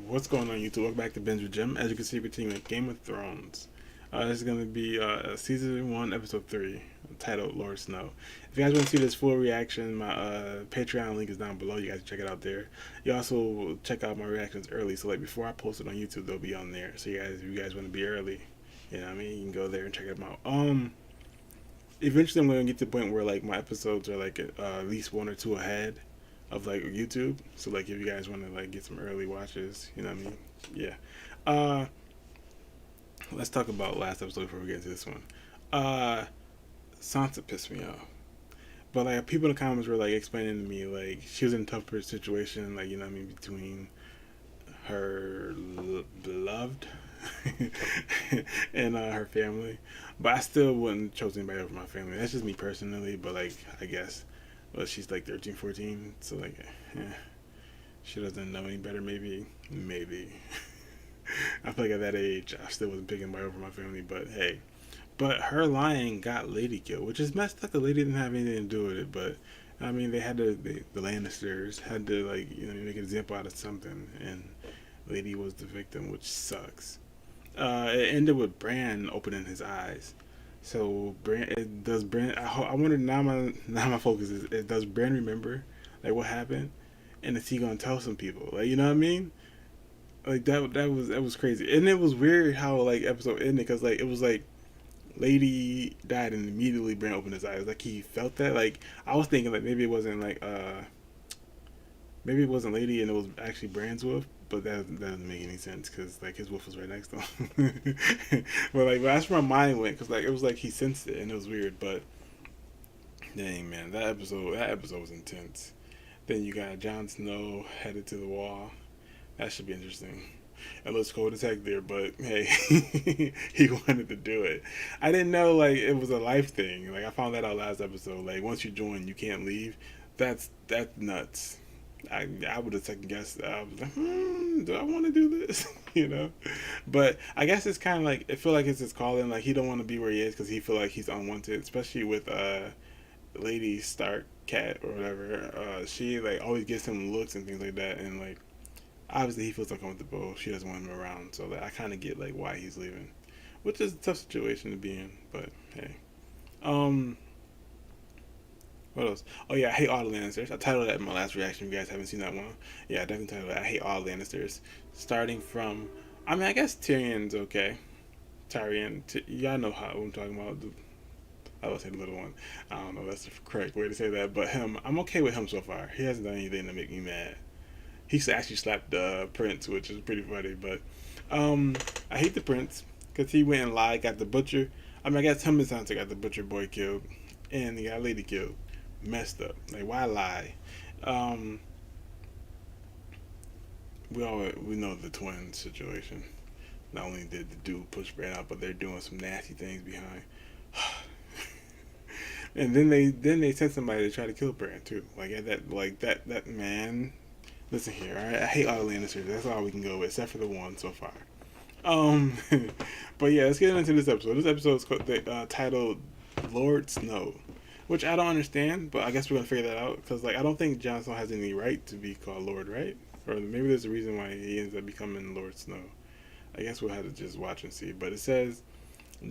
What's going on, YouTube? Welcome back to Binge with Jim. As you can see, we're continuing with Game of Thrones. This is going to be Season 1, Episode 3, titled Lord Snow. If you guys want to see this full reaction, my Patreon link is down below. You guys can check it out there. You also check out my reactions early, so like before I post it on YouTube, they'll be on there. So if you guys want to be early, you know what I mean? You can go there and check them out. Eventually I'm going to get to the point where like my episodes are like at least one or two ahead of like YouTube. So like if you guys want to like get some early watches, you know what I mean? Yeah. Let's talk about last episode before we get into this one. Sansa pissed me off. But like people in the comments were like explaining to me like she was in a tougher situation, like, you know what I mean, between her beloved and her family. But I still wouldn't choose anybody over my family. That's just me personally, but like I guess she's like 13, 14, so like, she doesn't know any better, maybe. I feel like at that age, I still wasn't picking by over my family, but hey. But her lying got Lady killed, which is messed up. The lady didn't have anything to do with it, but I mean, the Lannisters had to, like, you know, make an example out of something, and Lady was the victim, which sucks. It ended with Bran opening his eyes. So I wonder now. My focus is does Bran remember like what happened, and is he gonna tell some people? Like, you know what I mean? Like that was crazy, and it was weird how like episode ended, because like it was like Lady died and immediately Bran opened his eyes. Like he felt that. Like I was thinking like maybe it wasn't Lady and it was actually Bran's wolf, but that doesn't make any sense because like his wolf was right next to him. But that's where my mind went, because like it was like he sensed it and it was weird. But dang, man, that episode was intense. Then you got Jon Snow headed to the wall. That should be interesting. It looks cold as heck there, but hey, he wanted to do it. I didn't know like it was a life thing. Like I found that out last episode. Like once you join, you can't leave. That's nuts. I would have second guessed. I was like, do I want to do this? You know, but I guess it's kind of like it feel like it's his calling. Like he don't want to be where he is because he feel like he's unwanted, especially with Lady Stark cat or whatever. She like always gives him looks and things like that, and like obviously he feels uncomfortable. She doesn't want him around, so like, I kind of get like why he's leaving, which is a tough situation to be in. But hey, what else? Oh yeah, I hate all the Lannisters. I titled that in my last reaction. If you guys haven't seen that one, yeah, I definitely titled that. I hate all the Lannisters, starting from. I mean, I guess Tyrion's okay. Y'all know how I'm talking about. I would say the little one. I don't know if that's the correct way to say that, but him, I'm okay with him so far. He hasn't done anything to make me mad. He actually slapped the prince, which is pretty funny. But I hate the prince because he went and lied, got the butcher. I mean, I guess him and Sansa got the butcher boy killed, and he got Lady killed. Messed up. Like, why lie? We know the twin situation. Not only did the dude push Bran out, but they're doing some nasty things behind. And then they sent somebody to try to kill Bran too. That man. Listen here, alright? I hate all the Lannisters. That's all we can go with, except for the one so far. But yeah, let's get into this episode. This episode is titled Lord Snow, which I don't understand, but I guess we're gonna figure that out, because like I don't think Jon Snow has any right to be called Lord, right? Or maybe there's a reason why he ends up becoming Lord Snow. I guess we'll have to just watch and see. But it says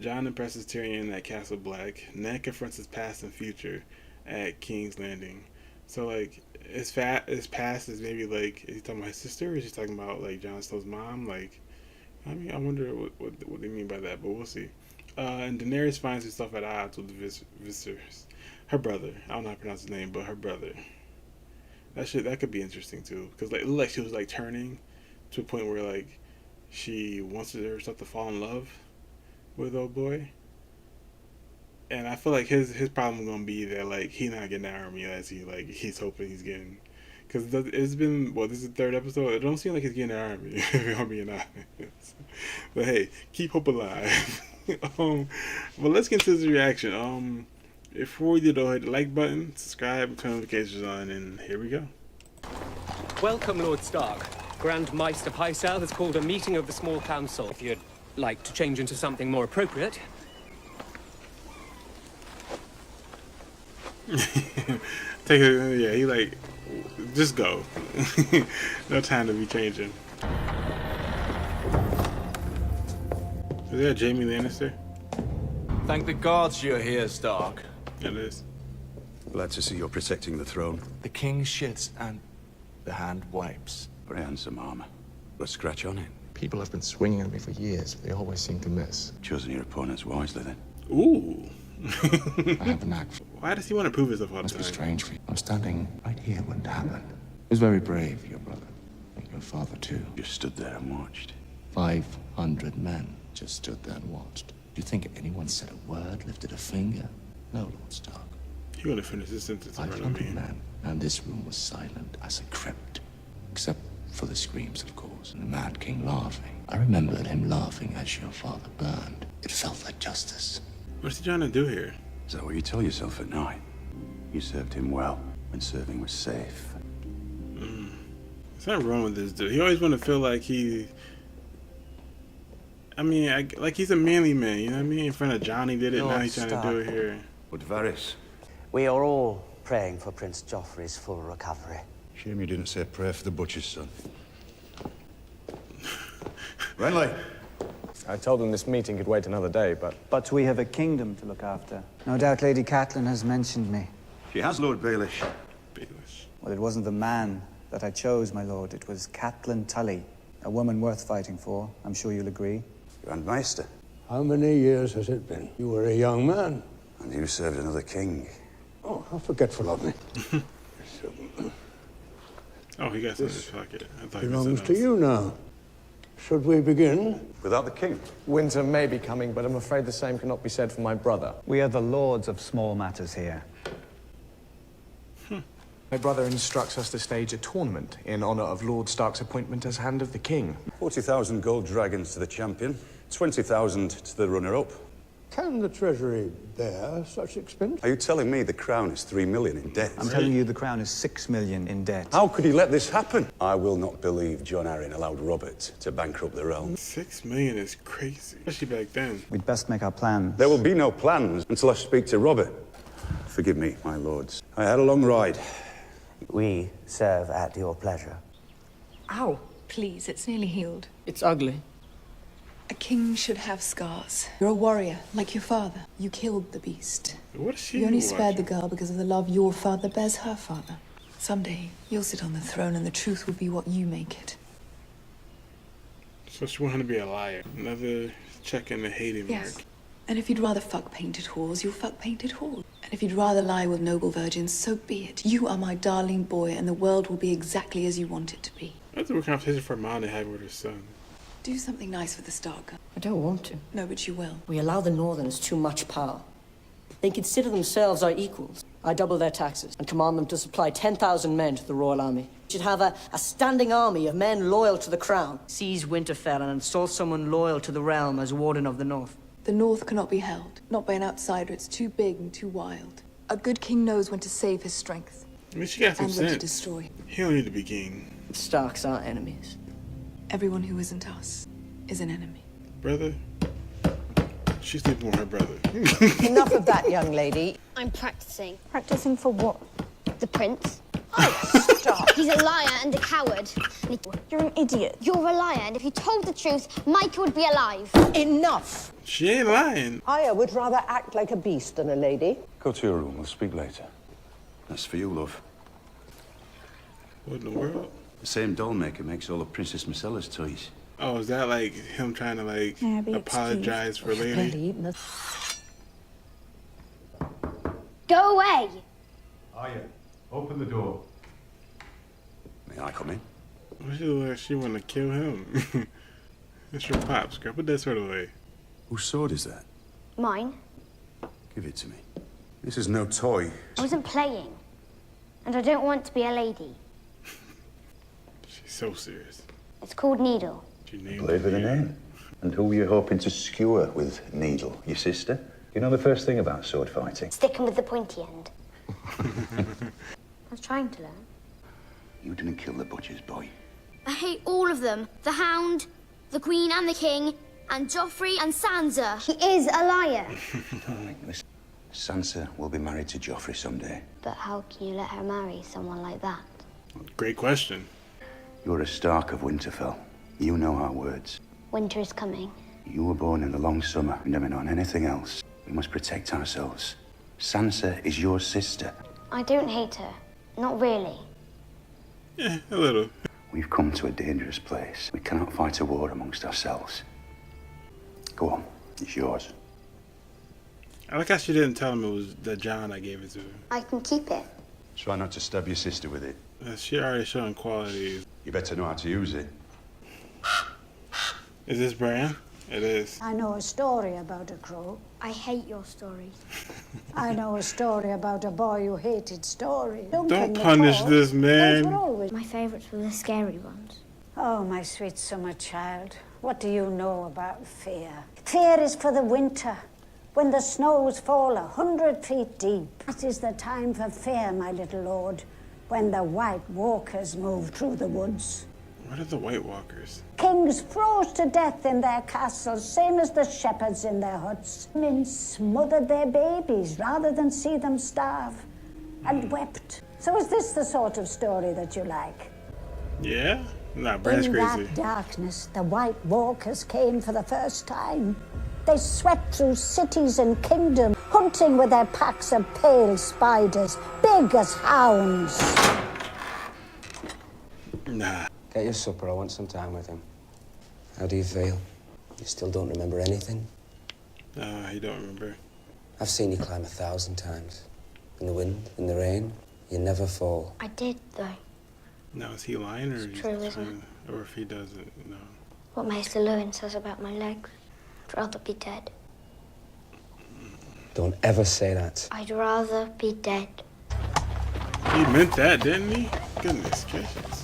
Jon impresses Tyrion at Castle Black. Ned confronts his past and future at King's Landing. So like his past is maybe like, is he talking about his sister, or is he talking about like Jon Snow's mom? Like, I mean, I wonder what they mean by that, but we'll see. And Daenerys finds herself at odds with the Visers. Her brother, I don't know how to pronounce his name, but her brother. That could be interesting too, because like it looked like she was like turning to a point where like she wants herself to fall in love with old boy. And I feel like his problem gonna be that like he not getting the army as he's hoping he's getting, because it's been, well, this is the third episode. It don't seem like he's getting the army. If I'm being honest. But hey, keep hope alive. But let's get into the reaction. Before we do though, hit the like button, subscribe, turn notifications on, and here we go. Welcome, Lord Stark. Grand Maester Pycelle has called a meeting of the small council. If you'd like to change into something more appropriate. Take it, yeah, he like, just go. No time to be changing. Is that Jamie Lannister? Thank the gods you're here, Stark. It is. Glad to see you're protecting the throne. The king shits and the hand wipes. Very handsome armor. Let's scratch on it. People have been swinging at me for years. They always seem to miss. Chosen your opponents wisely, then. Ooh. I have a knack for it. Why does he want to prove himself all the Must be time? strange for you. I'm standing right here when it happened. It was very brave, your brother. And your father, too. Just stood there and watched. 500 men just stood there and watched. Do you think anyone said a word, lifted a finger? No, Lord Stark. He want to finish this sentence in front of 500 me. men. And this room was silent as a crypt. Except for the screams, of course, and the Mad King laughing. I remembered him laughing as your father burned. It felt like justice. What's he trying to do here? Is that what you tell yourself at night? You served him well when serving was safe. There's nothing wrong with this dude. He always want to feel like he... I mean, like he's a manly man, you know what I mean? In front of Johnny did it, now he's trying to do it here. But Varys, We are all praying for Prince Joffrey's full recovery. shame you didn't say a prayer for the butcher's son. Renly! I told them this meeting could wait another day, but... But we have a kingdom to look after. No doubt Lady Catelyn has mentioned me. She has, Lord Baelish. Baelish. Well, it wasn't the man that I chose, my lord. It was Catelyn Tully. A woman worth fighting for. I'm sure you'll agree. Grand Maester. How many years has it been? You were a young man. And you served another king. Oh, how forgetful of me. Oh, he got some in his pocket. I thought he was Belongs to you now. Should we begin? Without the king? Winter may be coming, but I'm afraid the same cannot be said for my brother. We are the lords of small matters here. My brother instructs us to stage a tournament in honor of Lord Stark's appointment as Hand of the King. 40,000 gold dragons to the champion, 20,000 to the runner-up. Can the Treasury bear such expense? Are you telling me the crown is 3 million in debt? I'm telling you the crown is 6 million in debt. How could he let this happen? I will not believe Jon Arryn allowed Robert to bankrupt the realm. 6 million is crazy. Especially back then. We'd best make our plans. There will be no plans until I speak to Robert. Forgive me, my lords. I had a long ride. We serve at your pleasure. Ow. Please, it's nearly healed. It's ugly. A king should have scars. You're a warrior, like your father. You killed the beast. What is she You only spared the watching? girl because of the love your father bears her father. Someday, you'll sit on the throne and the truth will be what you make it. So she want him to be a liar. Another check in the hating Yes. mark. And if you'd rather fuck painted whores, you'll fuck painted whores. And if you'd rather lie with noble virgins, so be it. You are my darling boy, and the world will be exactly as you want it to be. That's a weird conversation for a mom to have with her son. Do something nice for the Stark girl. I don't want to. No, but you will. We allow the Northerners too much power. They consider themselves our equals. I double their taxes and command them to supply 10,000 men to the Royal Army. We should have a standing army of men loyal to the crown. Seize Winterfell and install someone loyal to the realm as Warden of the North. The North cannot be held. Not by an outsider. It's too big and too wild. A good king knows when to save his strength. I mean, she got some And when to sense. destroy. He don't need to be king. The Starks are enemies. Everyone who isn't us is an enemy. Brother? She's sleeping with her brother. Enough of that, young lady. I'm practicing. Practicing for what? The prince. Oh, stop. He's a liar and a coward. You're an idiot. You're a liar, and if you told the truth, Micah would be alive. Enough. She ain't lying. I would rather act like a beast than a lady. Go to your room, we'll speak later. That's for you, love. What in the world? The same doll maker makes all of Princess Myrcella's toys. Oh, is that like him trying to like May I be apologize for Lady? Go away. Aya, open the door. May I come in? What she look like she want to kill him? That's your pops, girl. Put that sword away. Whose sword is that? Mine. Give it to me. This is no toy. I wasn't playing. And I don't want to be a lady. She's so serious. It's called Needle. She named Played with a name. And who were you hoping to skewer with Needle? Your sister? You know the first thing about sword fighting? Sticking with the pointy end. I was trying to learn. You didn't kill the butcher's boy. I hate all of them. The Hound, the Queen and the King, and Joffrey and Sansa. He is a liar. Darling, listen. Sansa will be married to Joffrey someday. But how can you let her marry someone like that? Great question. You're a Stark of Winterfell. You know our words. Winter is coming, You were born in the long summer. We've never known anything else. We must protect ourselves. Sansa is your sister. I don't hate her. Not really. Yeah, a little. We've come to a dangerous place. We cannot fight a war amongst ourselves. Go on, it's yours. I like how she didn't tell him it was the John I gave it to. I can keep it. Try not to stab your sister with it. She already showing qualities. You better know how to use it. Is this Bran? It is. I know a story about a crow. I hate your stories. I know a story about a boy who hated stories. Don't punish this man. My favourites were the scary ones. Oh, my sweet summer child, what do you know about fear? Fear is for the winter, when the snows fall 100 feet deep. That is the time for fear, my little lord, when the White Walkers move through the woods. What are the White Walkers? Kings froze to death in their castles, same as the shepherds in their huts. Men smothered their babies rather than see them starve, and wept. So is this the sort of story that you like? Yeah? Nah, Bran's In crazy. that darkness, the White Walkers came for the first time. They swept through cities and kingdoms, hunting with their packs of pale spiders, big as hounds. Nah. Get your supper, I want some time with him. How do you feel? You still don't remember anything? He don't remember. I've seen you climb 1,000 times. In the wind, in the rain, you never fall. I did, though. Now, is he lying or It's true, isn't it? Or if he doesn't, no. What Maester Lewin says about my legs. I'd rather be dead. Don't ever say that. I'd rather be dead. He meant that, didn't he? Goodness gracious.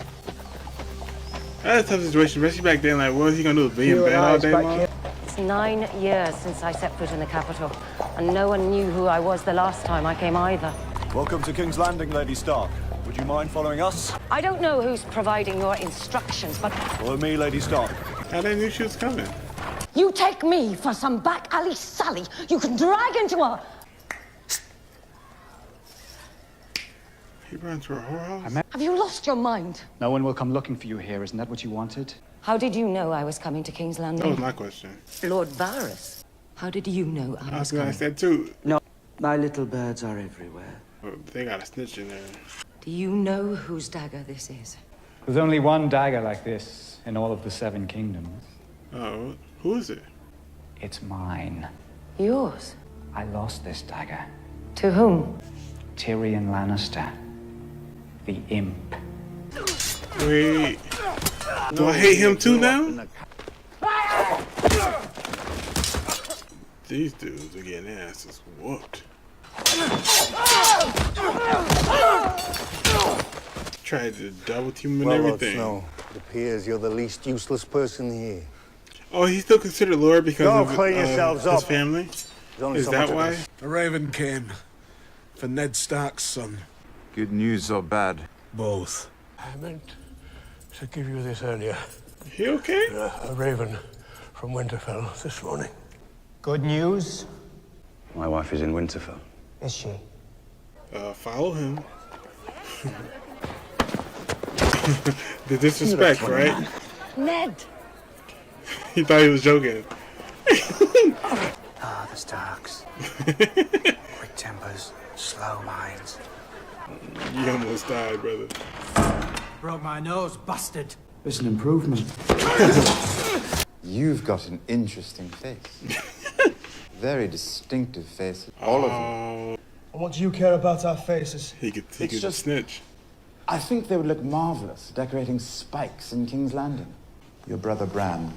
That's a tough situation, especially back then. Like, what was he gonna do? Be in bed all day long? It's 9 years since I set foot in the capital, and no one knew who I was the last time I came either. Welcome to King's Landing, Lady Stark. Would you mind following us? I don't know who's providing your instructions, but... Follow me, Lady Stark. How they knew she was coming? You take me for some back alley Sally you can drag into a... He runs for a whorehouse? Have you lost your mind? No one will come looking for you here. Isn't that what you wanted? How did you know I was coming to King's Landing? That was my question. Lord Varys. How did you know I was gonna coming? ask that too. No, my little birds are everywhere. Well, they got a snitch in there. Do you know whose dagger this is? There's only one dagger like this in all of the 7 kingdoms. Oh, who is it? It's mine. Yours? I lost this dagger. To whom? Tyrion Lannister. The imp. Wait. Do I hate him too now? These dudes are getting their asses whooped. Tried to double team him and everything. Snow, it appears you're the least useless person here. Oh, he's still considered Lord because Go of clean yourselves his up. family? only Is so that much of why? this. A raven came for Ned Stark's son. Good news or bad? Both. I meant to give you this earlier. He okay? A raven from Winterfell this morning. Good news? My wife is in Winterfell. Is she? Follow him. The disrespect, right? Ned! He thought he was joking. Ah, the Starks. Quick tempers, slow minds. You almost died, brother. Broke my nose, busted. It's an improvement. You've got an interesting face. Very distinctive face. All of you. And what do you care about our faces? He could It's just- snitch. I think they would look marvelous decorating spikes in King's Landing. Your brother Bran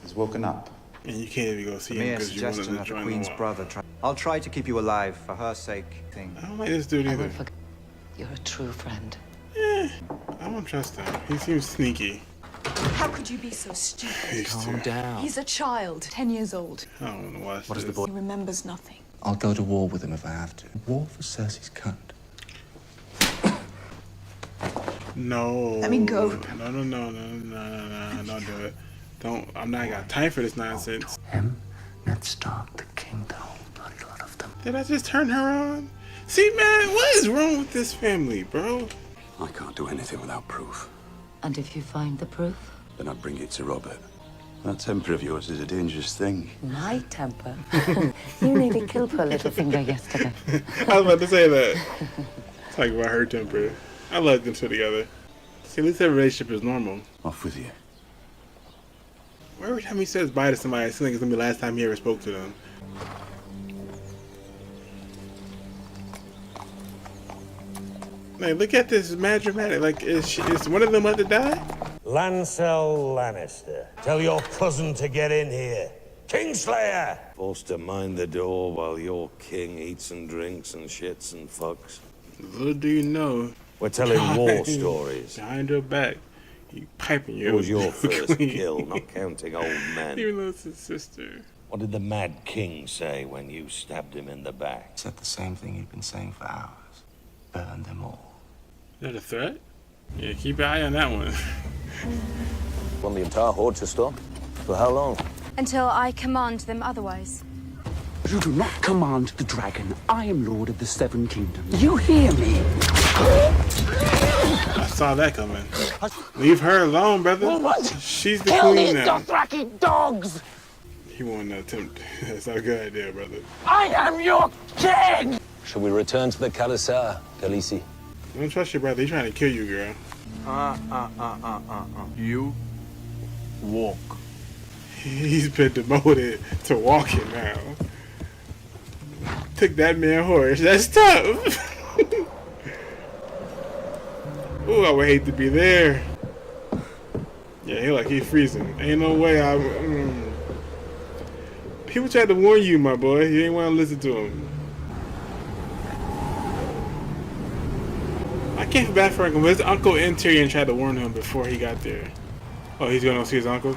has woken up. And you can't even go see him Mere because you suggestion wanted to that the join Queen's the war. brother I'll try to keep you alive for her sake. I don't like this dude either. You're a true friend. I don't trust him. He seems sneaky. How could you be so stupid? Calm down. He's a child, 10 years old. I don't want to watch What this. is the boy? He remembers nothing. I'll go to war with him if I have to. War for Cersei's cunt. No. Let me go. No, don't do it. Don't. I'm not got time for this nonsense. Him, Ned Stark, the king, the whole bloody lot of them. Did I just turn her on? See, man, what is wrong with this family, bro? I can't do anything without proof. And if you find the proof? Then I'd bring it to Robert. That temper of yours is a dangerous thing. My temper? You nearly killed poor Littlefinger yesterday. I was about to say that. Talking about her temper. I love them two together. See, at least their relationship is normal. Off with you. Every time he says bye to somebody, I feel like it's gonna be the last time he ever spoke to them. Like, look at this, mad dramatic. Like, is one of them about to die? Lancel Lannister, tell your cousin to get in here. Kingslayer! Forced to mind the door while your king eats and drinks and shits and fucks. Little do you know. We're telling war stories. Behind your back. You piping It your was your first kill, not counting old men. Even though it's his sister. What did the Mad King say when you stabbed him in the back? Said the same thing he'd been saying for hours. Burn them all. Is that a threat? Yeah, keep an eye on that one. Want the entire horde to stop? For how long? Until I command them otherwise. You do not command the dragon. I am Lord of the Seven Kingdoms. You hear me? I saw that coming. Leave her alone, brother. She's the Kill queen these now. Dothraki dogs! He won't attempt. That's not a good idea, brother. I am your king! Shall we return to the Khalisar, Khaleesi? Don't trust your brother. He's trying to kill you, girl. You walk. He's been demoted to walking now. Took that man horse. That's tough. Ooh, I would hate to be there. Yeah, he's freezing. Ain't no way People tried to warn you, my boy. You ain't want to listen to him. I can't feel bad for him. His uncle and Tyrion tried to warn him before he got there. Oh, he's going to see his uncle?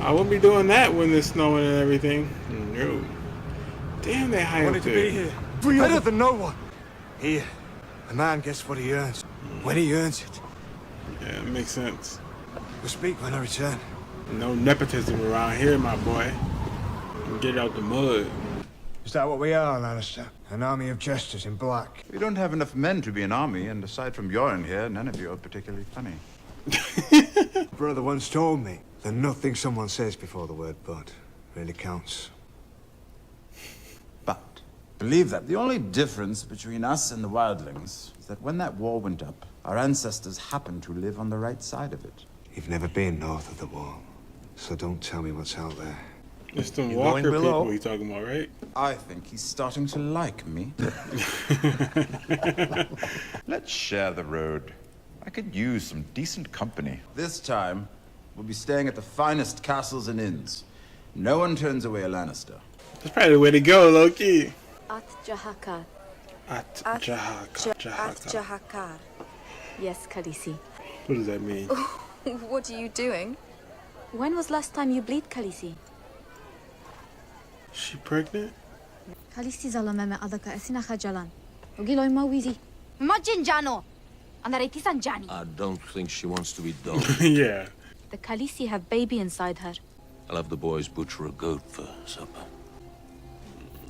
I wouldn't be doing that when it's snowing and everything. No. Damn, they high up Wanted to there. be here. Better than no one. Here, a man gets what he earns. When he earns it. Yeah, it makes sense. We'll speak when I return. No nepotism around here, my boy. Get out the mud. Is that what we are, Lannister? An army of jesters in black? We don't have enough men to be an army, and aside from Yoren here, none of you are particularly funny. Brother once told me that nothing someone says before the word but really counts. But believe that the only difference between us and the wildlings is that when that war went up, our ancestors happened to live on the right side of it. You've never been north of the wall, so don't tell me what's out there. It's the Walker people he's talking about, right? I think he's starting to like me. Let's share the road. I could use some decent company. This time, we'll be staying at the finest castles and inns. No one turns away a Lannister. That's probably the way to go, low-key. At Jahakar. At Jahakar. Yes, Khaleesi. What does that mean? What are you doing? When was last time you bleed, Khaleesi? She pregnant? Khaleesi zalameme adaka esina khajalan. Ogiloy mawizi. Imagine Jano. Anaretisan Jani. I don't think she wants to be done. Yeah. The Khaleesi have baby inside her. I'll have the boys butcher a goat for supper.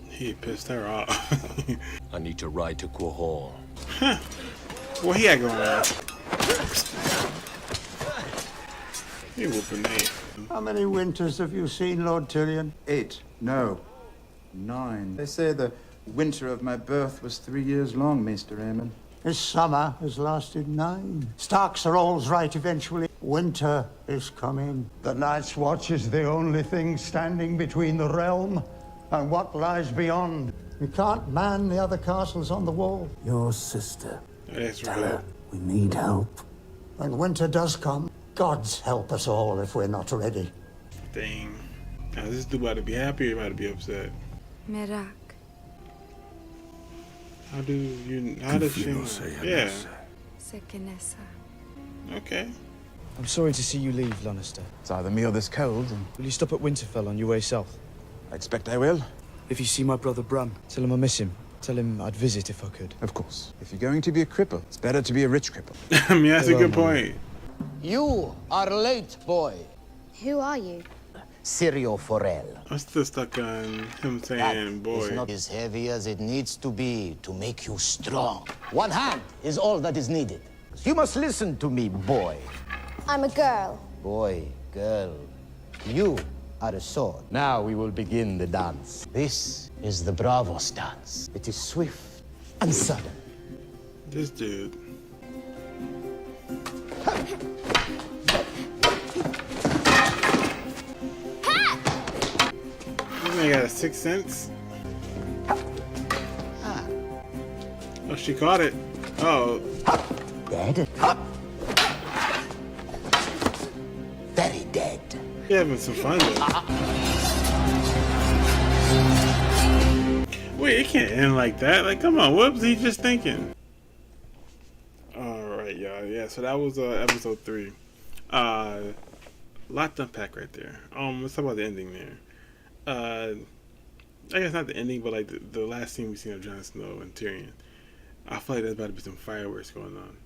He pissed her off. I need to ride to Quahog. Huh. What he had going on? He whooping me. How many winters have you seen, Lord Tyrion? 8. No. 9. They say the winter of my birth was 3 years long, Maester Aemon. This summer has lasted 9. Starks are always right eventually. Winter is coming. The Night's Watch is the only thing standing between the realm and what lies beyond. We can't man the other castles on the wall. Your sister. That's Tell right. her we need help. When winter does come, gods help us all if we're not ready. Dang. Now, is this dude about to be happy or about to be upset? Merak. How does she? Yeah. Sekenesa. Okay. I'm sorry to see you leave, Lannister. It's either me or this cold. Will you stop at Winterfell on your way south? I expect I will. If you see my brother Bran, tell him I miss him. Tell him I'd visit if I could. Of course. If you're going to be a cripple, it's better to be a rich cripple. I mean, that's a good point. You are late, boy. Who are you? Sirio Forel. I'm still stuck on him saying, boy. It's not as heavy as it needs to be to make you strong. One hand is all that is needed. You must listen to me, boy. I'm a girl. Boy, girl, you are a sword. Now we will begin the dance. This is the Bravos dance. It is swift and sudden. This dude. This man got a 6th sense. Oh, she caught it. Oh. Dead? Very dead. You're having some fun though. Wait, it can't end like that. Like, come on, what was he just thinking? Alright, y'all. Yeah, so that was episode 3. Lot to unpack right there. Let's talk about the ending there. I guess not the ending, but like the last scene we seen of Jon Snow and Tyrion. I feel like there's about to be some fireworks going on.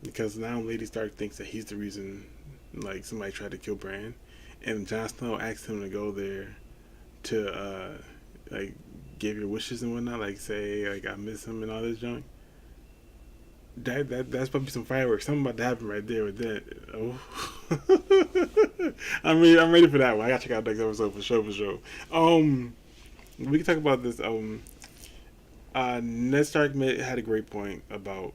Because now Lady Stark thinks that he's the reason, like, somebody tried to kill Bran. And Jon Snow asked him to go there to, like, give your wishes and whatnot. Like, say, like, I miss him and all this junk. That's probably some fireworks. Something about to happen right there with that. Oh. I'm ready for that one. I gotta check out next episode for sure, we can talk about this. Ned Stark had a great point about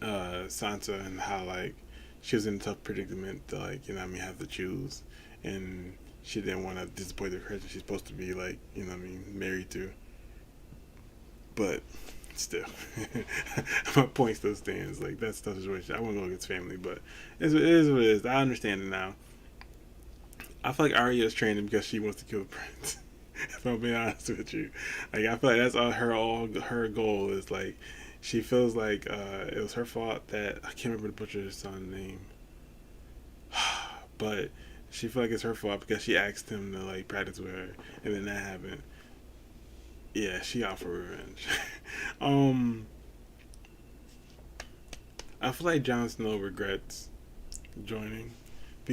Sansa and how, like, she was in a tough predicament to, like, you know what I mean, have to choose, and she didn't want to disappoint the person she's supposed to be, like, you know what I mean, married to. But still, my point still stands. Like, that's tough situation. I wouldn't go against family, but it is what it is. I understand it now. I feel like Arya is training because she wants to kill the prince. If I'm being honest with you, like, I feel like that's all her goal is. Like, she feels like it was her fault that I can't remember the butcher's son's name, but she feel like it's her fault because she asked him to, like, practice with her, and then that happened. Yeah, she out for revenge. I feel like Jon Snow regrets joining,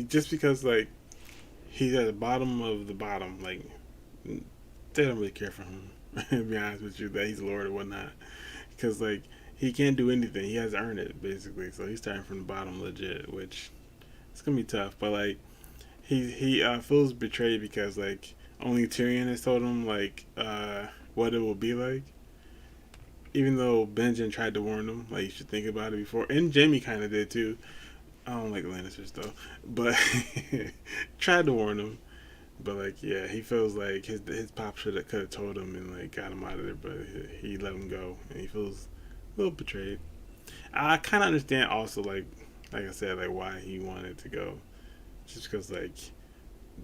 just because, like, he's at the bottom of the bottom. Like, they don't really care for him. To be honest with you, that he's Lord or whatnot, because, like, he can't do anything. He has to earn it, basically. So he's starting from the bottom, legit, which it's gonna be tough. But, like, he feels betrayed because, like, only Tyrion has told him, like, what it will be like. Even though Benjen tried to warn him, like, you should think about it before, and Jaime kind of did too. I don't like Lannisters though, but tried to warn him. But, like, yeah, he feels like his pop could have told him and, like, got him out of there, but he let him go, and he feels a little betrayed. I kind of understand also, like I said, like, why he wanted to go, just because, like,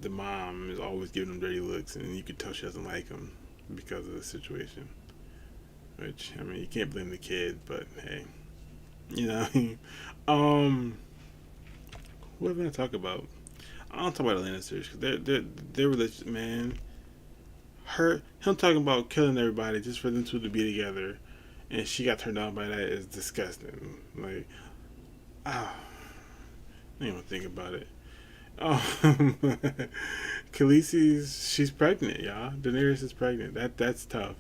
the mom is always giving him dirty looks, and you could tell she doesn't like him because of the situation. Which, I mean, you can't blame the kid, but hey, you know. What am I gonna talk about? I don't talk about the Lannisters because they're religious, man. Him talking about killing everybody just for them two to be together, and she got turned on by that is disgusting. Like, I don't even think about it. Khaleesi's, she's pregnant, y'all. Daenerys is pregnant. That's tough.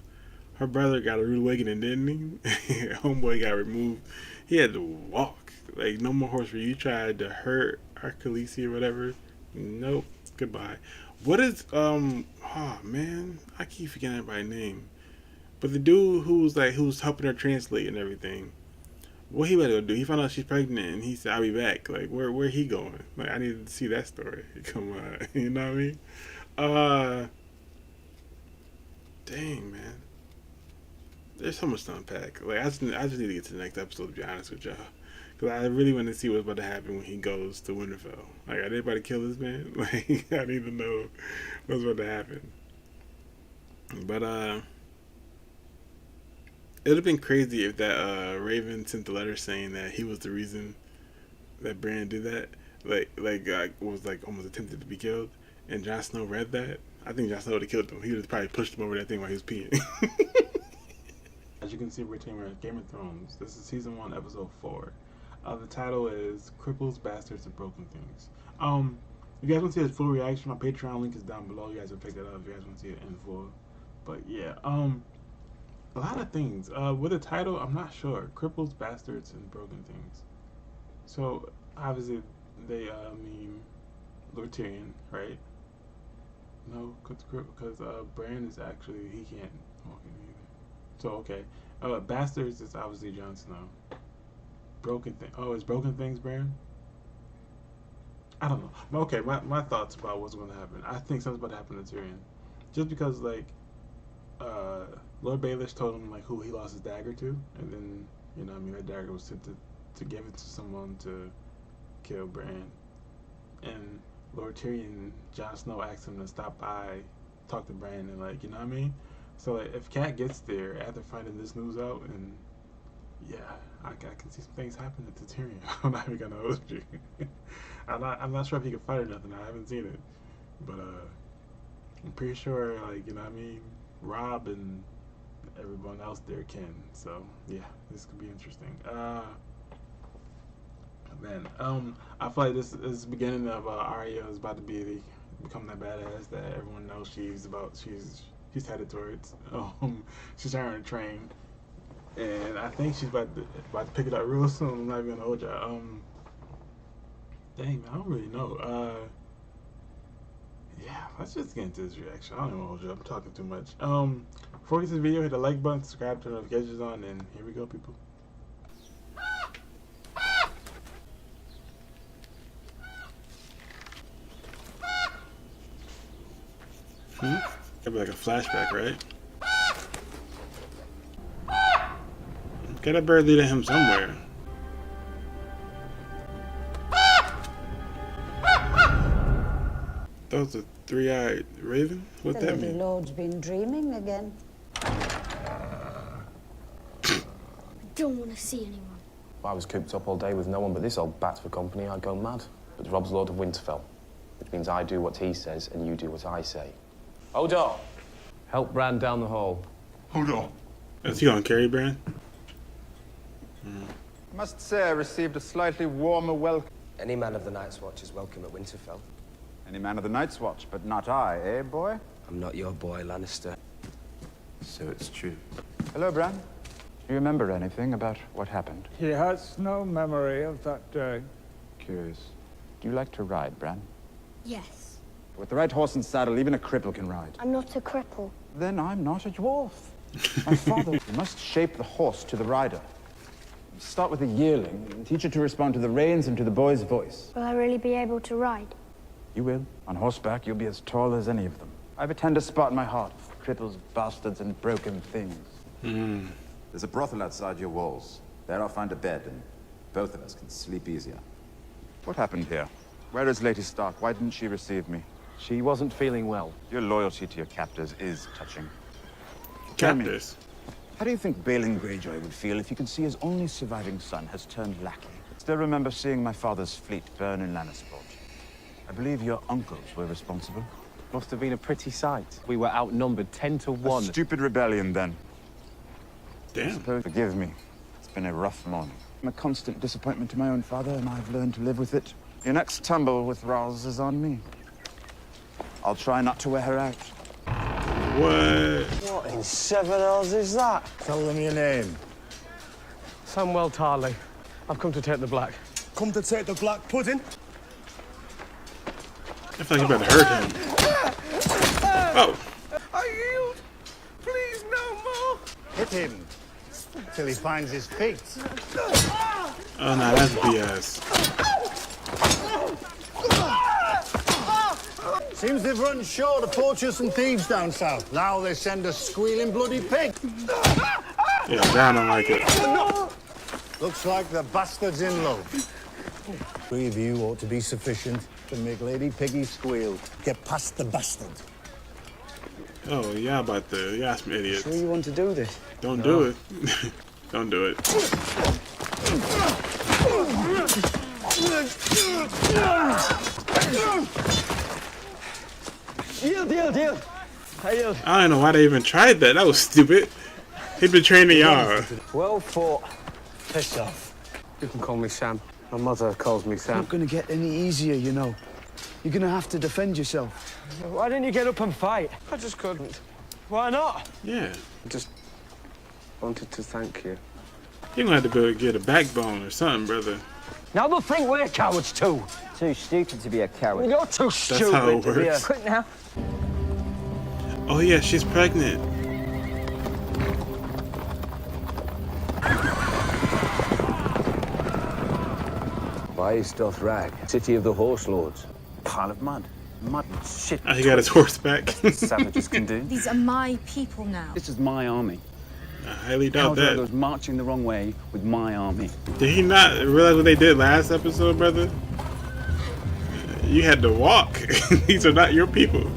Her brother got a rude awakening, didn't he? Homeboy got removed. He had to walk. Like, no more horse for you. Tried to hurt our Khaleesi or whatever. Nope. Goodbye. What is, oh man, I keep forgetting everybody's name. But the dude who's helping her translate and everything, what he better go do? He found out she's pregnant and he said, I'll be back. Like, where he going? Like, I need to see that story. Come on. You know what I mean? Dang, man. There's so much to unpack. Like, I just need to get to the next episode, to be honest with y'all. Because I really want to see what's about to happen when he goes to Winterfell. Like, are they about to kill this man? Like, I need to know what's about to happen. But, it would have been crazy if that Raven sent the letter saying that he was the reason that Bran did that. Was, like, almost attempted to be killed. And Jon Snow read that. I think Jon Snow would have killed him. He would have probably pushed him over that thing while he was peeing. As you can see, we're taking Game of Thrones. This is season 1, episode 4. The title is Cripples, Bastards, and Broken Things. If you guys want to see a full reaction, my Patreon link is down below. You guys will pick that up if you guys want to see it in full. But yeah, A lot of things. With the title, I'm not sure. Cripples, bastards, and broken things. So obviously they mean Lord Tyrion, right? No, because Bran is actually he can't walk in either. So okay, bastards is obviously Jon Snow. Broken thing. Oh, is broken things Bran? I don't know. Okay, my thoughts about what's going to happen. I think something's about to happen to Tyrion, just because like Lord Baelish told him like who he lost his dagger to, and then you know what I mean that dagger was sent to give it to someone to kill Bran, and Lord Tyrion, Jon Snow asked him to stop by, talk to Bran, and like you know what I mean. So like, if Cat gets there after finding this news out, and yeah, I can see some things happening to Tyrion. I'm not even gonna hold you. I'm not sure if he can fight or nothing. I haven't seen it, but I'm pretty sure like you know what I mean. Rob and everyone else there can. So yeah, this could be interesting. Man, I feel like this is the beginning of Arya is about to become that badass that everyone knows she's headed towards. She's trying to train, and I think she's about to pick it up real soon. I'm not even gonna hold y'all. Dang, man, I don't really know. Yeah, let's just get into this reaction. I don't even know hold you. I'm talking too much. Before we get to the video, hit the like button, subscribe, turn notifications on, and here we go, people. That'd be like a flashback, right? Okay, that bird leading him somewhere. That was a three-eyed raven? What's that mean? The Lord's been dreaming again. I don't want to see anyone. If I was cooped up all day with no one but this old bat for company, I'd go mad. But Rob's Lord of Winterfell, which means I do what he says and you do what I say. Hodor! Help Bran down the hall. Hodor. Is he gonna carry Bran? I must say I received a slightly warmer welcome. Any man of the Night's Watch is welcome at Winterfell. Any man of the Night's Watch, but not I, eh, boy? I'm not your boy, Lannister. So it's true. Hello, Bran. Do you remember anything about what happened? He has no memory of that day. Curious. Do you like to ride, Bran? Yes. With the right horse and saddle, even a cripple can ride. I'm not a cripple. Then I'm not a dwarf. My father, you must shape the horse to the rider. Start with a yearling and teach it to respond to the reins and to the boy's voice. Will I really be able to ride? You will. On horseback, you'll be as tall as any of them. I have a tender spot in my heart for cripples, bastards, and broken things. There's a brothel outside your walls. There I'll find a bed, and both of us can sleep easier. What happened here? Where is Lady Stark? Why didn't she receive me? She wasn't feeling well. Your loyalty to your captors is touching. Captors? How do you think Balin Greyjoy would feel if he could see his only surviving son has turned lackey? Still remember seeing my father's fleet burn in Lannisport. I believe your uncles were responsible. Must have been a pretty sight. We were outnumbered 10 to 1. A stupid rebellion, then. Damn. Forgive me. It's been a rough morning. I'm a constant disappointment to my own father, and I've learned to live with it. Your next tumble with Raz is on me. I'll try not to wear her out. What? What in 7 hours is that? Tell them your name. Samwell Tarly. I've come to take the black. Come to take the black pudding? I feel like you better hurt him. Oh. I yield. Please, no more. Hit him till he finds his feet. Oh, no, that's BS. Seems they've run short of poachers and thieves down south. Now they send a squealing bloody pig. Yeah, Brown don't like it. Looks like the bastard's in love. 3 of you ought to be sufficient to make Lady Piggy squeal. Get past the bastard. Oh, yeah, about the... Yeah, some idiots. Sure you want to do this? Don't do it. Don't do it. Yield. I yield. I don't know why they even tried that. That was stupid. He'd been training y'all. Well fought. Piss off. You can call me Sam. My mother calls me Sam. It's not gonna get any easier, you know. You're gonna have to defend yourself. Why didn't you get up and fight? I just couldn't. Why not? Yeah. Just Wanted to thank you. You're gonna have to go get a backbone or something, brother. Now they'll think we're cowards too. Too stupid to be a coward. You're too stupid how it to be a... works. Quick now. Oh yeah, she's pregnant. Why Dothrak, city of the horse lords? Pile of mud. Mud and shit. Oh, he got his horse back. Savages can do. These are my people now. This is my army. I highly doubt that. was marching the wrong way with my army. Did he not realize what they did last episode, brother? You had to walk. These are not your people.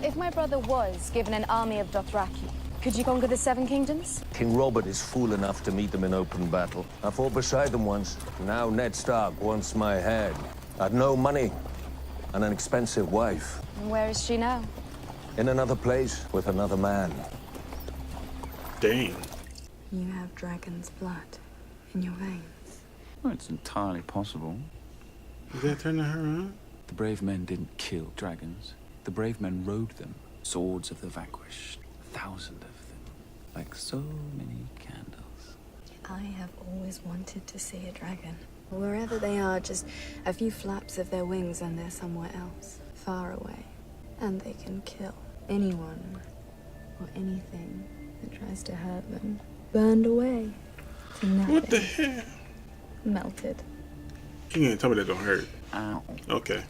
If my brother was given an army of Dothraki, could you conquer the Seven Kingdoms? King Robert is fool enough to meet them in open battle. I fought beside them once. Now Ned Stark wants my head. I'd no money and an expensive wife. And where is she now? In another place with another man. Dang. You have dragon's blood in your veins. Well, it's entirely possible. Is that turning her on? The brave men didn't kill dragons. The brave men rode them. Swords of the vanquished. 1,000 of them. Like so many candles. I have always wanted to see a dragon. Wherever they are, just a few flaps of their wings and they're somewhere else, far away. And they can kill anyone or anything that tries to hurt them. Burned away to nothing. What the hell? Melted. You can't tell me that don't hurt. Ow. Okay.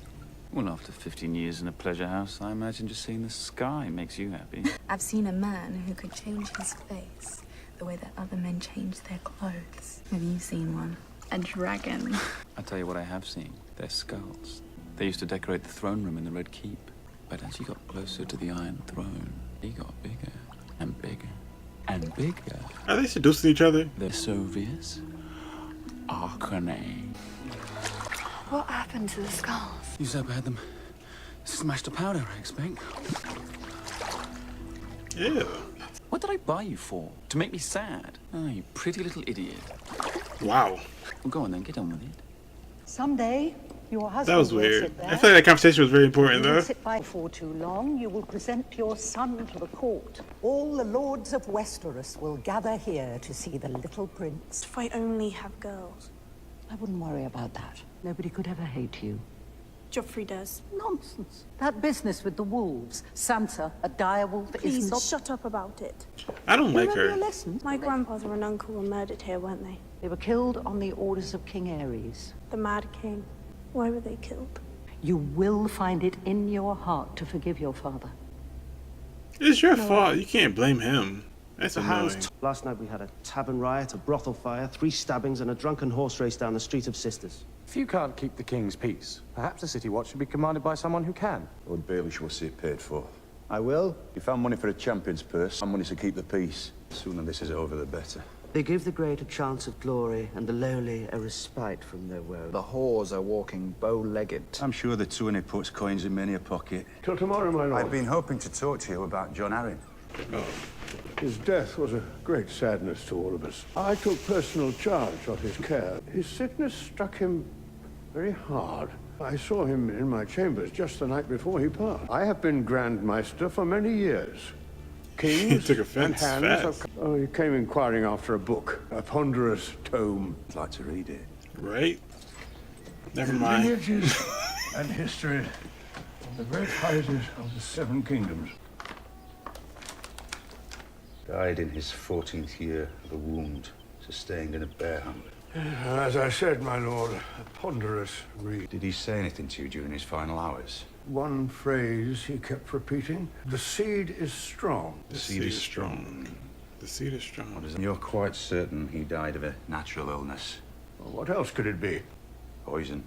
Well, after 15 years in a pleasure house, I imagine just seeing the sky makes you happy. I've seen a man who could change his face the way that other men change their clothes. Have you seen one? A dragon. I'll tell you what I have seen. Their skulls. They used to decorate the throne room in the Red Keep. But as you got closer to the Iron Throne, he got bigger and bigger and bigger. Are they seducing each other? The Soviets. Arcane. What happened to the skulls? You so had them smashed to powder, I expect. Yeah. What did I buy you for? To make me sad? Oh, you pretty little idiot. Wow. Well, go on then, get on with it. Someday, your husband That was will weird. sit there. I feel like that conversation was very important, You though. will sit by for too long. You will present your son to the court. All the lords of Westeros will gather here to see the little prince. If I only have girls. I wouldn't worry about that. Nobody could ever hate you. Joffrey does. Nonsense. That business with the wolves. Sansa, a direwolf, Please is not... shut up about it. I don't like Remember her. your lesson? My grandfather and uncle were murdered here, weren't they? They were killed on the orders of King Aerys. The Mad King. Why were they killed? You will find it in your heart to forgive your father. It's your fault. You can't blame him. That's The annoying. hands. Last night we had a tavern riot, a brothel fire, 3 stabbings, and a drunken horse race down the Street of Sisters. If you can't keep the king's peace, perhaps the city watch should be commanded by someone who can. Lord Baelish will see it paid for. I will. You found money for a champion's purse, and money to keep the peace. The sooner this is over, the better. They give the great a chance of glory, and the lowly a respite from their woe. The whores are walking bow-legged. I'm sure the Tuaney puts coins in many a pocket. Till tomorrow, my lord. I've been hoping to talk to you about John Arryn. His death was a great sadness to all of us. I took personal charge of his care. His sickness struck him very hard. I saw him in my chambers just the night before he passed. I have been Grand Maester for many years. Kings He took offense and hands fast. have... Oh, he came inquiring after a book, a ponderous tome. I'd like to read it. Right? Never mind. Lineages and history of the great houses of the Seven Kingdoms. Died in his 14th year of a wound sustained in a bear hunt. As I said, my lord, a ponderous read. Did he say anything to you during his final hours? One phrase he kept repeating. The seed is strong. The seed is strong. The seed is strong. You're quite certain he died of a natural illness? Well, what else could it be? Poison.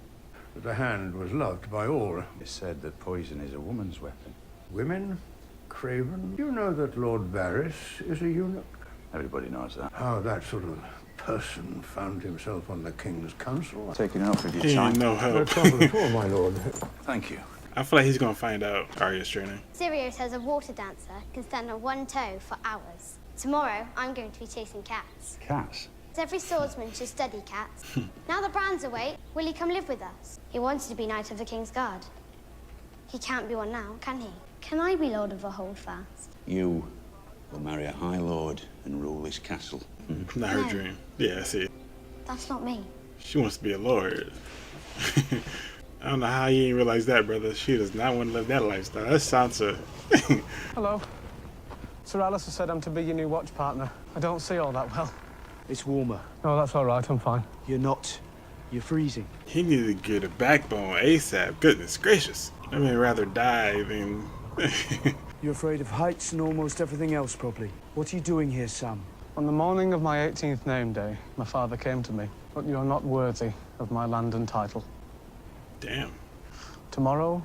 But the hand was loved by all. It's said that poison is a woman's weapon. Women? Craven? You know that Lord Varys is a eunuch? Everybody knows that. How that sort of person found himself on the king's council? Taking enough of your He time. ain't no No help. trouble at all, my lord. Thank you. I feel like he's gonna find out Arya's training. Sirio says a water dancer can stand on one toe for hours. Tomorrow, I'm going to be chasing cats. Cats? Every swordsman should study cats. Now that Bran's away, will he come live with us? He wanted to be Knight of the King's Guard. He can't be one now, can he? Can I be Lord of the Holdfast? You will marry a High Lord and rule this castle. Not her dream. Yeah, I see. That's not me. She wants to be a lord. I don't know how you didn't realize that, brother. She does not want to live that lifestyle. That's Sansa. Hello. Sir Alice has said I'm to be your new watch partner. I don't see all that well. It's warmer. No, that's all right. I'm fine. You're not. You're freezing. He needed to get a backbone ASAP. Goodness gracious. I mean, rather die than... You're afraid of heights and almost everything else, probably. What are you doing here, Sam? On the morning of my 18th name day, my father came to me. But you're not worthy of my land and title. Damn. Tomorrow,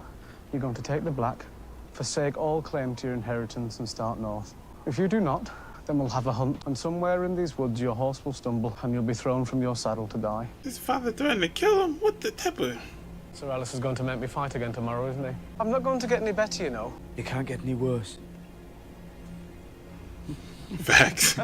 you're going to take the black, forsake all claim to your inheritance and start north. If you do not, then we'll have a hunt, and somewhere in these woods your horse will stumble and you'll be thrown from your saddle to die. His father threatened to kill him? What the type of... Sir Alice is going to make me fight again tomorrow, isn't he? I'm not going to get any better, you know. You can't get any worse. Facts.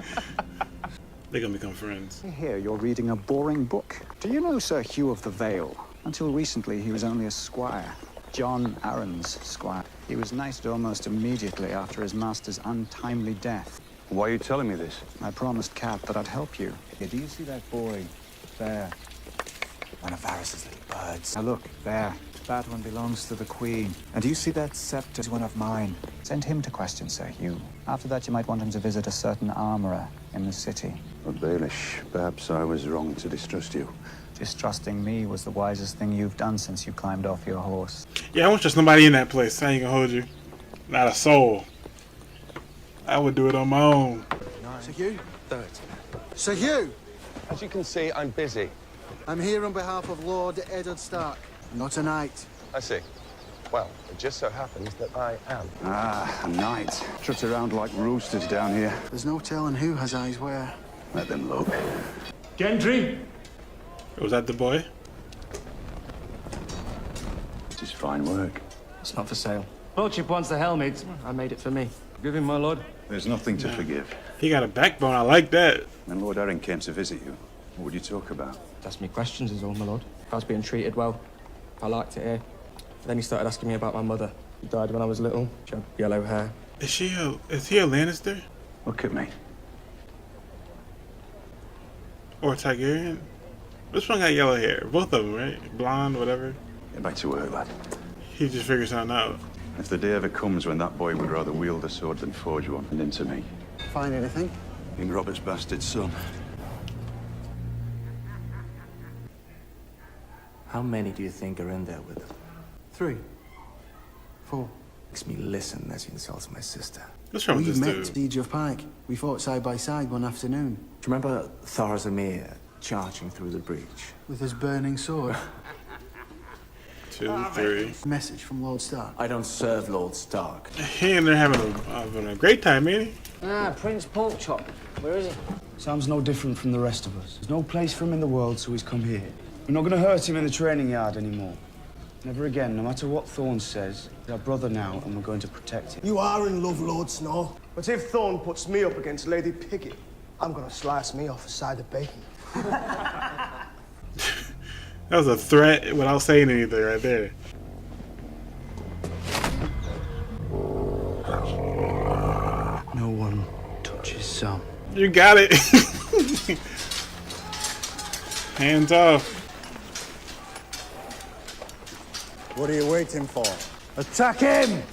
They're gonna become friends. Here, you're reading a boring book. Do you know Sir Hugh of the Vale? Until recently, he was only a squire. John Arryn's squire. He was knighted almost immediately after his master's untimely death. Why are you telling me this? I promised Cat that I'd help you. Yeah, do you see that boy there? One of Varys's little birds. Now look, there. That one belongs to the Queen. And do you see that scepter is one of mine? Send him to question Sir Hugh. After that, you might want him to visit a certain armorer in the city. But Baelish, perhaps I was wrong to distrust you. Distrusting me was the wisest thing you've done since you climbed off your horse. Yeah, I won't trust nobody in that place. I ain't gonna hold you. Not a soul. I would do it on my own. Sir Hugh? 30. Sir Hugh! As you can see, I'm busy. I'm here on behalf of Lord Eddard Stark. Not a knight. I see. Well, it just so happens that I am. Ah, a knight. Trot around like roosters down here. There's no telling who has eyes where. Let them look. Gendry! Was that the boy? This is fine work. It's not for sale. Lordship wants the helmet. I made it for me. Give him, my lord. There's nothing to forgive. He got a backbone. I like that. When Lord Arryn came to visit you, what would you talk about? Ask me questions is all, my lord. If I was being treated well, I liked it here. Then he started asking me about my mother. She died when I was little. She had yellow hair. Is he a Lannister? Look at me. Or Targaryen? Which one got yellow hair? Both of them, right? Blonde, whatever. Get back to work, lad. He just figured something out. If the day ever comes when that boy would rather wield a sword than forge one, and into me. Find anything? King Robert's bastard son. How many do you think are in there with him? 3. 4. Makes me listen as he insults my sister. What's wrong with We this met dude? Siege of Pike. We fought side by side one afternoon. Do you remember Tharzamir charging through the breach? With his burning sword. 2, 3. Message from Lord Stark. I don't serve Lord Stark. He and they're having a great time, ain't he? Ah, Prince Porkchop. Where is he? Sam's no different from the rest of us. There's no place for him in the world, so he's come here. We're not going to hurt him in the training yard anymore. Never again, no matter what Thorne says. He's our brother now, and we're going to protect him. You are in love, Lord Snow. But if Thorne puts me up against Lady Piggott, I'm going to slice me off a side of bacon. That was a threat without saying anything right there. No one touches Sam. You got it. Hands off. What are you waiting for? Attack him!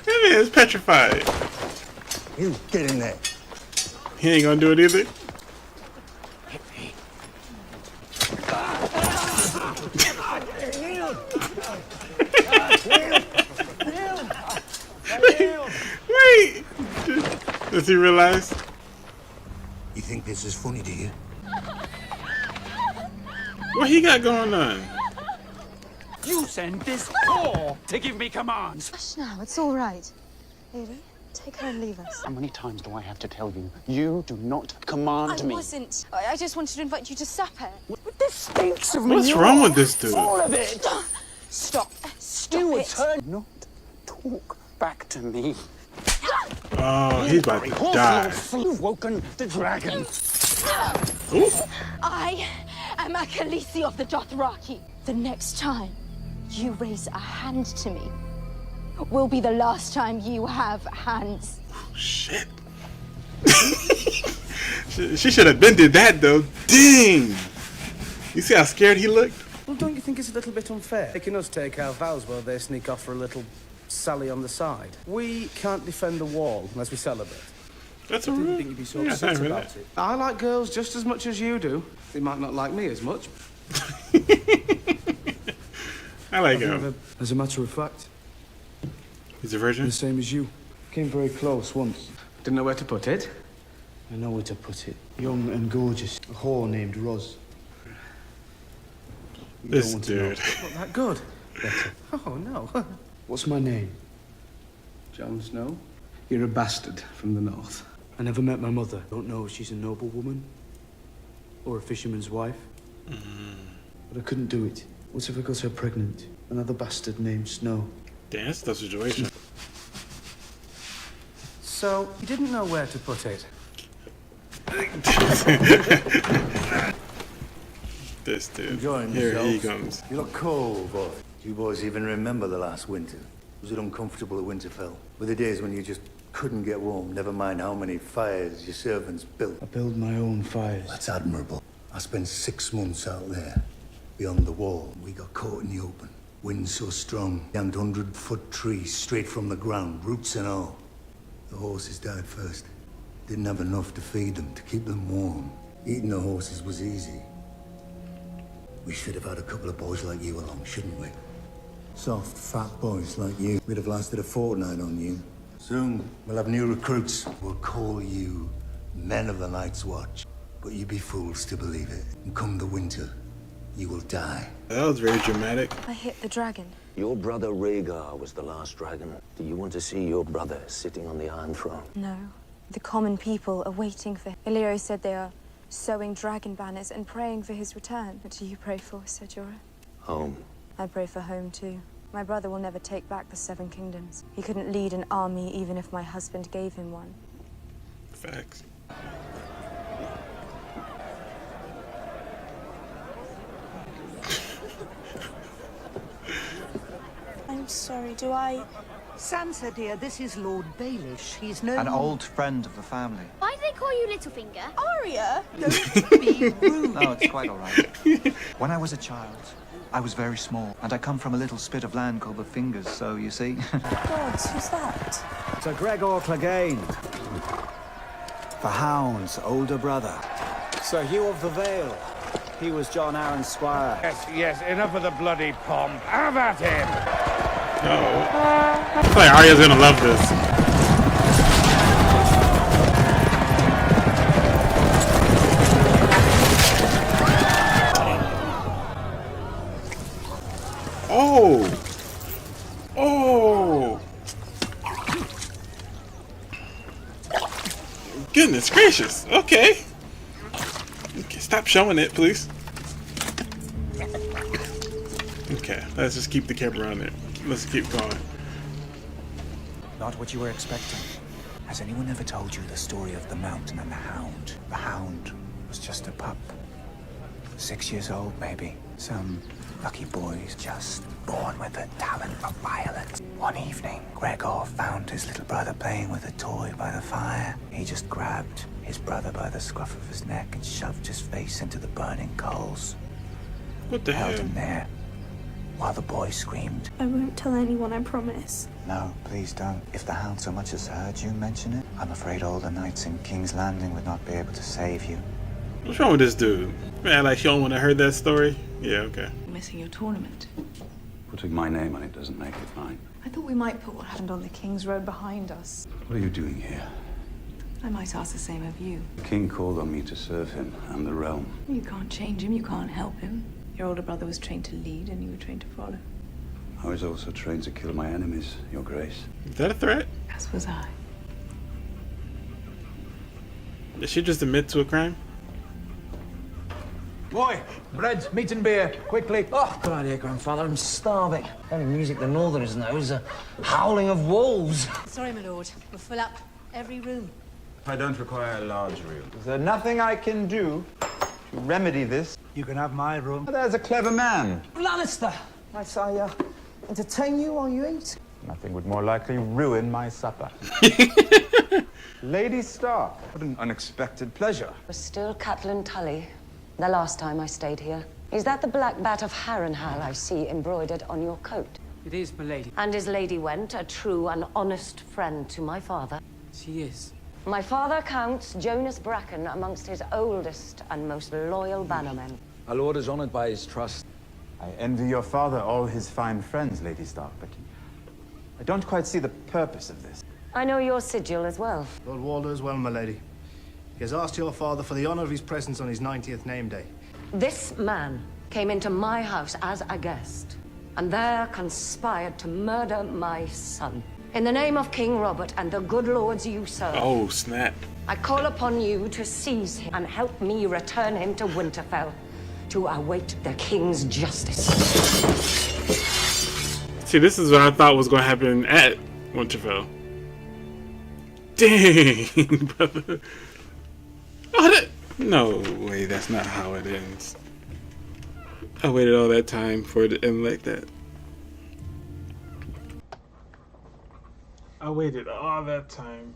That man is petrified. You get in there. He ain't gonna do it either. Wait! Does he realize? You think this is funny, do you? What he got going on? You send this whore to give me commands. Hush now, it's all right. Lady, take her and leave us. How many times do I have to tell you? You do not command me. I wasn't. I just wanted to invite you to supper. This stinks of What's manure. wrong with this dude? All of it. Stop. Stop You it. turn not talk back to me. Oh, he's about to die. You've woken the dragon. Ooh. I am a Khaleesi of the Dothraki. The next time you raise a hand to me will be the last time you have hands. Shit. She should have been did that though. Dang. You see how scared he looked? Well, don't you think it's a little bit unfair? Making us take our vows while they sneak off for a little sally on the side. We can't defend the wall unless we celebrate. That's a I didn't rule. think you'd be so Yeah, upset thank you for about that. it. I like girls just as much as you do. They might not like me as much. I like him. As a matter of fact, he's a virgin? The same as you. Came very close once. Didn't know where to put it. I know where to put it. Young and gorgeous. A whore named Roz. You This don't want to dude. know. Not that good. Better. Oh, no. What's my name? Jon Snow? You're a bastard from the north. I never met my mother. Don't know if she's a noble woman or a fisherman's wife. But I couldn't do it. What if I got her pregnant? Another bastard named Snow. Damn, that's a tough situation. So, you didn't know where to put it? This dude. Enjoying Here he yourselves? comes. You look cold, boy. Do you boys even remember the last winter? Was it uncomfortable at Winterfell? Were the days when you just couldn't get warm, never mind how many fires your servants built? I build my own fires. That's admirable. I spent 6 months out there, beyond the wall. We got caught in the open. Wind so strong, and 100-foot trees straight from the ground, roots and all. The horses died first. Didn't have enough to feed them, to keep them warm. Eating the horses was easy. We should have had a couple of boys like you along, shouldn't we? Soft, fat boys like you. We'd have lasted a fortnight on you. Soon, we'll have new recruits. We'll call you Men of the Night's Watch. But you'd be fools to believe it. And come the winter, you will die. That was very dramatic. I hit the dragon. Your brother Rhaegar was the last dragon. Do you want to see your brother sitting on the Iron Throne? No. The common people are waiting for him. Illyrio said they are sewing dragon banners and praying for his return. What do you pray for, Ser Jorah? Home. I pray for home, too. My brother will never take back the Seven Kingdoms. He couldn't lead an army even if my husband gave him one. Facts. I'm sorry, do I... Sansa, dear, this is Lord Baelish. He's no... An old friend of the family. Why do they call you Littlefinger? Arya, don't be rude. No, it's quite all right. When I was a child, I was very small, and I come from a little spit of land called the Fingers, so you see. Gods, who's that? Sir Gregor Clegane. The Hound's older brother. Sir Hugh of the Vale. He was John Arryn's squire. Yes, enough of the bloody pomp. Have at him! No. I feel like Arya's gonna love this. Oh! Oh! Goodness gracious. Okay. Okay, stop showing it, please. Okay, let's just keep the camera on there. Let's keep going. Not what you were expecting. Has anyone ever told you the story of the Mountain and the Hound? The Hound was just a pup. 6 years old, maybe. Some lucky boys just born with a talent for violence. One evening, Gregor found his little brother playing with a toy by the fire. He just grabbed his brother by the scruff of his neck and shoved his face into the burning coals. What the hell? Held him there while the boy screamed. I won't tell anyone, I promise. No, please don't. If the Hound so much as heard you mention it, I'm afraid all the knights in King's Landing would not be able to save you. What's wrong with this dude? Man, like you don't want to heard that story? Yeah, okay. Missing your tournament. Putting my name on it doesn't make it mine. I thought we might put what happened on the King's Road behind us. What are you doing here? I might ask the same of you. The king called on me to serve him and the realm. You can't change him, you can't help him. Your older brother was trained to lead and you were trained to follow. I was also trained to kill my enemies, Your Grace. Is that a threat? As was I. Did she just admit to a crime? Boy, bread, meat and beer, quickly. Oh, good idea, Grandfather. I'm starving. Only music the Northerners know is the howling of wolves. Sorry, my lord. We'll fill up every room. I don't require a large room. Is there nothing I can do to remedy this? You can have my room. There's a clever man. Lannister! Might I entertain you while you eat? Nothing would more likely ruin my supper. Lady Stark, what an unexpected pleasure. Was still Catelyn Tully, the last time I stayed here. Is that the black bat of Harrenhal I see embroidered on your coat? It is, my lady. And is Lady Went a true and honest friend to my father? She is. My father counts Jonas Bracken amongst his oldest and most loyal bannermen. Our lord is honored by his trust. I envy your father all his fine friends, Lady Stark, but I don't quite see the purpose of this. I know your sigil as well. Lord Walder as well, my lady. He has asked your father for the honor of his presence on his 90th name day. This man came into my house as a guest, and there conspired to murder my son. In the name of King Robert and the good lords you serve. Oh, snap. I call upon you to seize him and help me return him to Winterfell to await the king's justice. See, this is what I thought was going to happen at Winterfell. Dang, brother. Oh, no way, that's not how it ends. I waited all that time for it to end like that. I waited all that time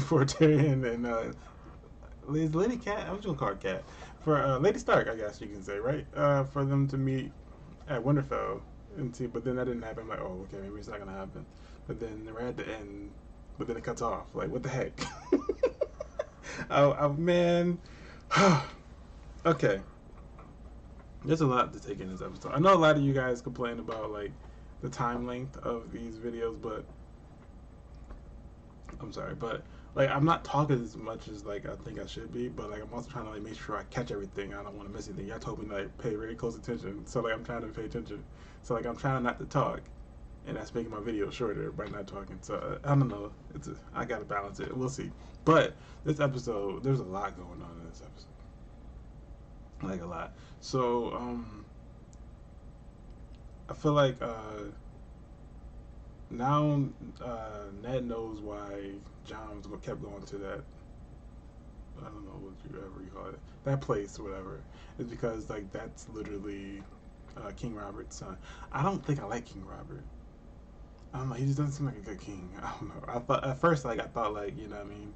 for Tyrion and Lady Cat. I'm just gonna call her Cat. For Lady Stark, I guess you can say, right? For them to meet at Winterfell and see, but then that didn't happen. I'm like, oh, okay, maybe it's not gonna happen. But then we're at the end, but then it cuts off. Like, what the heck? Oh man. Okay. There's a lot to take in this episode. I know a lot of you guys complain about like the time length of these videos, but I'm sorry, but like I'm not talking as much as like I think I should be, but like I'm also trying to like make sure I catch everything. I don't want to miss anything. Y'all told me to like pay very close attention, so like I'm trying to pay attention. So like I'm trying not to talk, and that's making my video shorter by not talking. So I don't know. I gotta balance it. We'll see. But this episode, there's a lot going on in this episode. Like a lot. So I feel like now Ned knows why Jon kept going to that, I don't know whatever you call it, that place or whatever. It's because like that's literally King Robert's son. I don't think I like King Robert. I don't know, he just doesn't seem like a good king. I don't know. I thought at first like you know what I mean,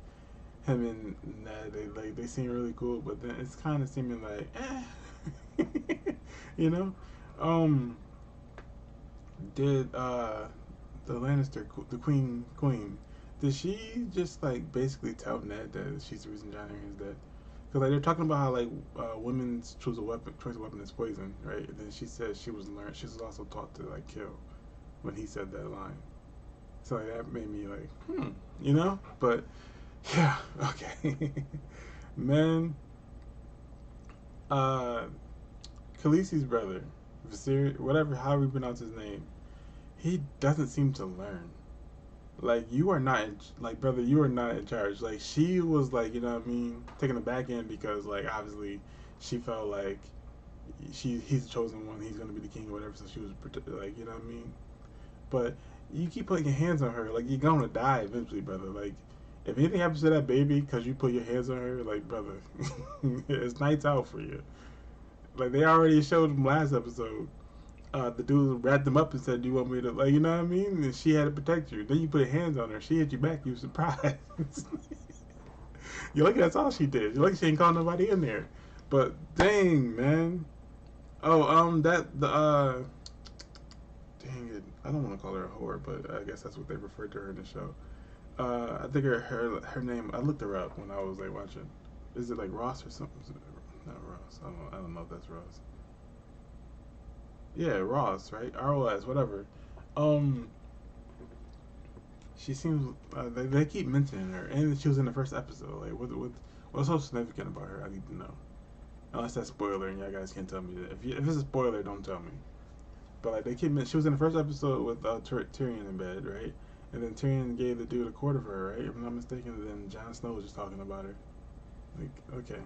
him and Ned, they seem really cool, but then it's kind of seeming like you know. Did the Lannister, the queen, did she just like basically tell Ned that she's the reason Jon Arryn is dead? Because like they're talking about how like women's choice of weapon is poison, right? And then she said she was also taught to like kill when he said that line. So like, that made me like, you know? But yeah, okay. Man, Khaleesi's brother, Viserys, whatever, however you pronounce his name, he doesn't seem to learn. Like, you are not, brother, you are not in charge. Like, she was, like, you know what I mean, taking the back end because, like, obviously, she felt like he's the chosen one, he's going to be the king or whatever, so she was, like, you know what I mean? But you keep putting your hands on her, like, you're going to die eventually, brother. Like, if anything happens to that baby because you put your hands on her, like, brother, it's nights out for you. Like, they already showed him last episode. The dude wrapped them up and said, "Do you want me to," like, you know what I mean? And she had to protect you. Then you put your hands on her. She hit you back. You were surprised. You're lucky that's all she did. You're lucky she ain't called nobody in there. But dang, man. Oh, dang it. I don't want to call her a whore, but I guess that's what they referred to her in the show. I think her name. I looked her up when I was like watching. Is it like Ross or something? Not Ross. I don't know if that's Ross. Yeah, Ross, right? ROS, whatever. She seems they keep mentioning her, and she was in the first episode. Like, what's so significant about her? I need to know. Unless that's spoiler, and y'all guys can't tell me that. If it's a spoiler, don't tell me. But like they keep mentioning, she was in the first episode with Tyrion in bed, right? And then Tyrion gave the dude a quarter for her, right? If I'm not mistaken. And then Jon Snow was just talking about her. Like, okay,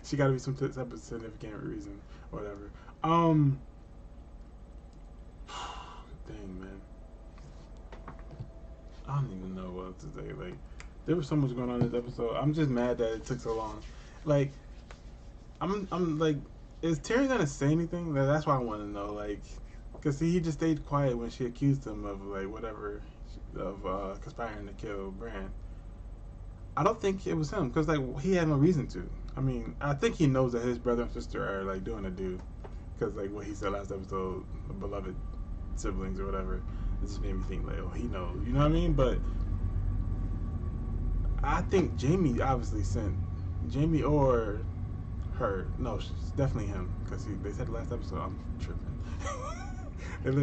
she got to be some type of significant reason, or whatever. Dang, man. I don't even know what to say. Like, there was so much going on in this episode. I'm just mad that it took so long. Like, I'm like, is Terry gonna say anything? That's why I want to know. Like, cause see, he just stayed quiet when she accused him of like whatever, of conspiring to kill Bran. I don't think it was him, cause like he had no reason to. I mean, I think he knows that his brother and sister are like doing a do, cause like what he said last episode, beloved siblings or whatever. It just made me think like, oh, he knows. You know what I mean? But I think Jamie obviously sent Jamie or her. No, it's definitely him, because they said the last episode. I'm tripping.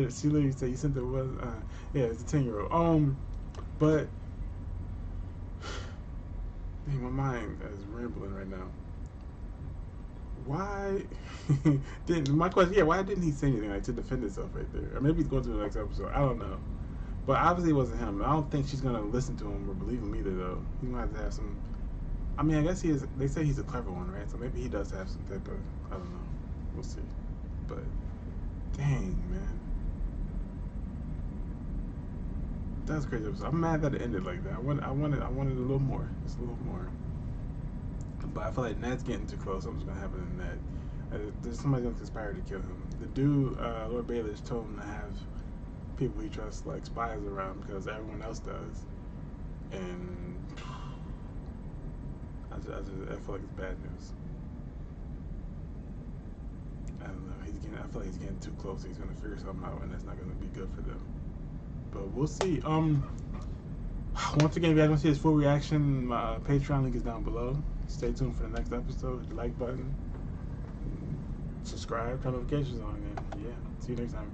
She literally said you sent the was. Yeah, it's a 10-year-old. But dang, my mind is rambling right now. Why didn't my question? Yeah, why didn't he say anything like to defend himself right there? Or maybe he's going to the next episode. I don't know. But obviously it wasn't him. I don't think she's gonna listen to him or believe him either, though. He's gonna have to have some. I mean, I guess he is. They say he's a clever one, right? So maybe he does have some type of. I don't know. We'll see. But dang, man, that's a crazy episode. I'm mad that it ended like that. I wanted a little more. Just a little more. But I feel like Ned's getting too close. Something's gonna happen to Ned. There's somebody gonna conspire to kill him. The dude, Lord Baelish, told him to have people he trusts like spies around because everyone else does. And I feel like it's bad news. I don't know. I feel like he's getting too close. He's gonna figure something out, and that's not gonna be good for them. But we'll see. Once again, if you guys want to see his full reaction, my Patreon link is down below. Stay tuned for the next episode. Hit the like button, subscribe, turn notifications on, and yeah, see you next time.